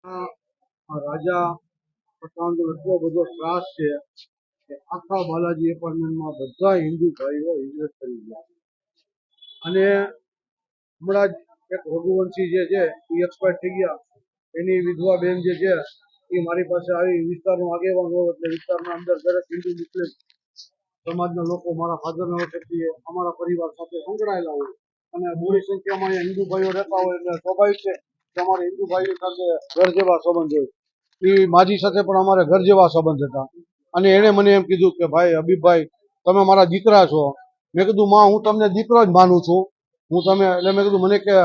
આ રાજા પઠાણનો એટલો બધો ત્રાસ છે કે આખા બાલાજી એપાર્ટમેન્ટમાં બધા હિન્દુ ભાઈઓ હિજરત કરી ગયા. અને હમણાં જ એક રઘુવંશી જે છે એ એક્સપાયર થઈ ગયા. એની વિધવા બેન જે છે એ મારી પાસે આવી. વિસ્તારનો આગેવાન હોવ એટલે વિસ્તારના અંદર દરેક હિન્દુ મુસ્લિમ સમાજના લોકો મારા ફાધરના વખતથી અમારા પરિવાર સાથે સંકળાયેલા હોય અને મોટી સંખ્યામાં અહીંયા હિન્દુ ભાઈઓ રહેતા હોય એટલે સ્વાભાવિક છે કે અમારે હિન્દુ ભાઈઓ સાથે ઘર જેવા સંબંધ હોય. એ માજી સાથે પણ અમારે ઘર જેવા સંબંધ હતા. અને એણે મને એમ કીધું કે ભાઈ હબીબભાઈ, તમે મારા દીકરા છો. મેં કીધું માં, હું તમને દીકરો જ માનું છું. એટલે મેં કીધું મને કે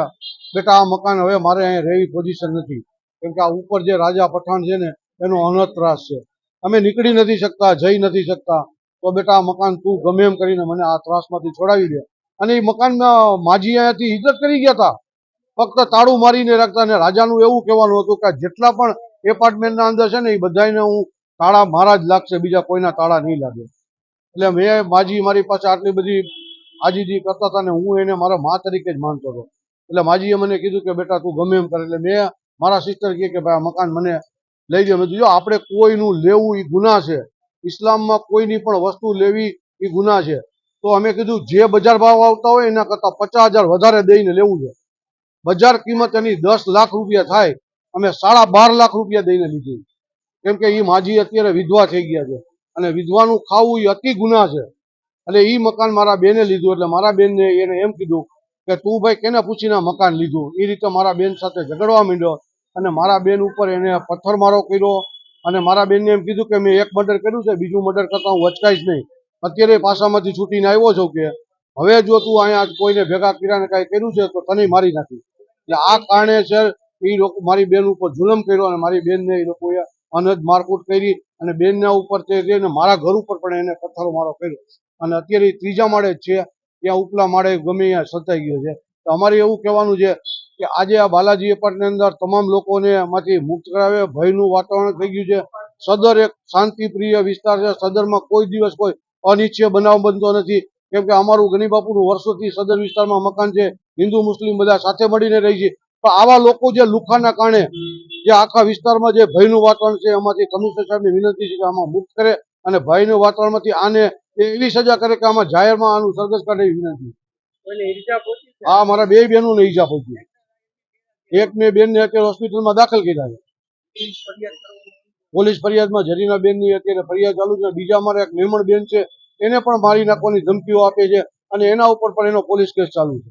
બેટા આ મકાન હવે મારે અહીંયા રહેવી પોઝિશન નથી, કેમ કે આ ઉપર જે રાજા પઠાણ છે ને એનો અનહદ ત્રાસ છે. અમે નીકળી નથી શકતા, જઈ નથી શકતા. તો બેટા આ મકાન તું ગમે એમ કરીને મને આ ત્રાસમાંથી છોડાવી દે. અને એ મકાનમાં માજી અહીંયાથી હિજરત કરી ગયા હતા, ફક્ત તાળું મારીને રાખતા. અને રાજાનું એવું કહેવાનું હતું કે જેટલા પણ એપાર્ટમેન્ટના અંદર છે ને એ બધાને હું તાળા મારા જ લાગશે, બીજા કોઈના તાળા નહીં લાગે. એટલે મેં માજી મારી પાસે આટલી બધી આજીજી કરતા હતા ને હું એને મારા મા તરીકે જ માનતો હતો. એટલે માજીએ મને કીધું કે બેટા તું ગમે એમ કરે. એટલે મેં મારા સિસ્ટર કહે કે ભાઈ આ મકાન મને લઈ દે. મેં જો આપણે કોઈનું લેવું એ ગુના છે. ઇસ્લામમાં કોઈની પણ વસ્તુ લેવી એ ગુના છે. તો અમે કીધું જે બજાર ભાવ આવતા હોય એના કરતાં 50,000 વધારે દઈને લેવું છે. બજાર કિંમત એની 10 લાખ રૂપિયા થાય, અમે 12.5 લાખ રૂપિયા દઈને લીધી. કેમ કે એ માજી અત્યારે વિધવા થઈ ગયા છે અને વિધવાનું ખાવું એ અતિ ગુના છે. એટલે એ મકાન મારા બેને લીધું. એટલે મારા બેનને એને એમ કીધું કે તું ભાઈ કેને પૂછીને મકાન લીધું. એ રીતે મારા બેન સાથે ઝઘડવા માંડ્યો અને મારા બેન ઉપર એને પથ્થરમારો કર્યો. અને મારા બેનને એમ કીધું કે મેં એક મર્ડર કર્યું છે, બીજું મર્ડર કરતા હું વચકાઈશ નહીં. અત્યારે પાસામાંથી છૂટીને આવ્યો છું કે હવે જો તું અહીંયા કોઈને ભેગા કર્યા ને કાંઈ કર્યું છે તો તને મારી નાખી. એટલે આ કારણે છે એ લોકો મારી બેન ઉપર જુલમ કર્યો અને મારી બેનને એ લોકોએ અનહદ મારકૂટ કરી અને બેનના ઉપર તે મારા ઘર ઉપર પણ એને પથ્થરો મારો કર્યો. અને અત્યારે 3જા માળે જ છે, ત્યાં ઉપલા માળે ગમે ત્યાં સતાઈ ગયો છે. તો અમારે એવું કહેવાનું છે કે આજે આ બાલાજી એપાર્ટની અંદર તમામ લોકોને એમાંથી મુક્ત કરાવે. ભયનું વાતાવરણ થઈ ગયું છે. સદર એક શાંતિપ્રિય વિસ્તાર છે. સદરમાં કોઈ દિવસ કોઈ અનિચ્છનીય બનાવ બનતો નથી. કેમ કે અમારું ગની બાપુનું વર્ષોથી સદર વિસ્તારમાં મકાન છે. હિન્દુ મુસ્લિમ બધા સાથે મળીને રહી છે. પણ આવા લોકો જે લુખાના કારણે જે આખા વિસ્તારમાં જે ભયનું વાતાવરણ છે, એમાંથી કમિશનર સાહેબની વિનંતી છે કે આમાં મુક્ત કરે અને ભયનું વાતાવરણમાંથી આને એવી સજા કરે કે આમાં જાહેરમાં આનું સરઘસ કાઢે એવી વિનંતી. હા, મારા 2 બહેનોને ઈજા પહોંચી. એક મેં બેનને અત્યારે હોસ્પિટલમાં દાખલ કર્યા છે. પોલીસ ફરિયાદમાં જરીના બેનની અત્યારે ફરિયાદ ચાલુ છે. બીજા અમારા એક મેમણ બેન છે, એને પણ મારી નાખવાની ધમકીઓ આપે છે અને એના ઉપર પણ એનો પોલીસ કેસ ચાલુ છે.